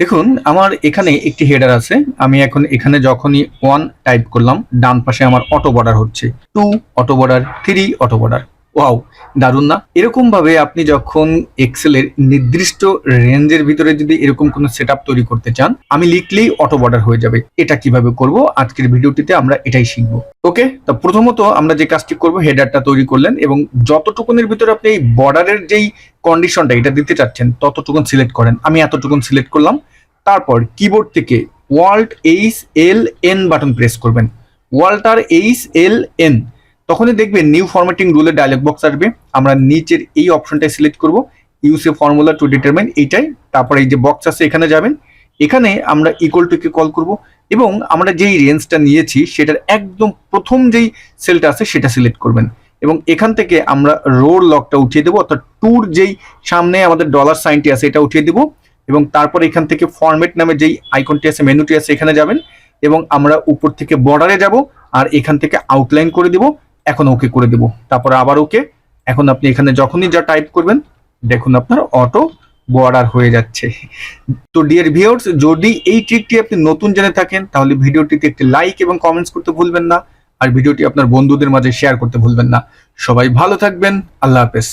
দেখুন আমার এখানে একটি হেডার আছে। আমি এখন এখানে যখনই 1 টাইপ করলাম, ডান পাশে আমার অটো বর্ডার হচ্ছে, 2 auto border, 3 auto border. Wow, দারুণ না? এরকম ভাবে আপনি যখন এক্সেলের নির্দিষ্ট রেঞ্জের ভিতরে যদি এরকম কোনো সেটআপ তৈরি করতে চান, আমি লিখলেই অটো বর্ডার হয়ে যাবে। এটা কিভাবে করব আজকের ভিডিওটিতে আমরা এটাই শিখবো। ওকে, তো প্রথমত আমরা যে কাজটি করব, হেডারটা তৈরি করলেন এবং যতটুকুনের ভিতরে আপনি এই বর্ডারের যেই কন্ডিশনটা এটা দিতে চাচ্ছেন ততটুকুন সিলেক্ট করেন। আমি এতটুকুন সিলেক্ট করলাম। তারপর কিবোর্ড থেকে ওয়াল্ট HLN বাটন প্রেস করবেন। ওয়াল্ট আর HLN, তখনই দেখবেন নিউ ফরম্যাটিং রুলের ডায়লগ বক্স আসবে। আমরা নিচের এই অপশনটাই সিলেক্ট করব, use a formula to determine, এইটাই। তারপরে এই যে বক্স আছে এখানে যাবেন, এখানে আমরা ইকুয়াল টু কে কল করব এবং আমরা যেই রেঞ্জটা নিয়েছি সেটার একদম প্রথম যেই সেলটা আছে সেটা সিলেক্ট করবেন এবং এখান থেকে আমরা রোর লকটা উঠিয়ে দেবো, অর্থাৎ টুর যেই সামনে আমাদের ডলার সাইনটি আছে এটা উঠিয়ে দেবো এবং তারপর এখান থেকে ফরম্যাট নামে যেই আইকনটি আছে, মেনুটি আছে, এখানে যাবেন এবং আমরা উপর থেকে বর্ডারে যাব আর এখান থেকে আউটলাইন করে দেব। এখন ওকে করে দেব, তারপর আবার ওকে। এখন আপনি এখানে যখনই যা টাইপ করবেন দেখুন আপনার অটো বর্ডার হয়ে যাচ্ছে। তো ডিয়ার ভিউয়ার্স, যদি এই ট্রিকটি আপনি নতুন জেনে থাকেন তাহলে ভিডিওটিতে একটি লাইক এবং কমেন্টস করতে ভুলবেন না আর ভিডিওটি আপনার বন্ধুদের মাঝে শেয়ার করতে ভুলবেন না। সবাই ভালো থাকবেন, আল্লাহ হাফেজ।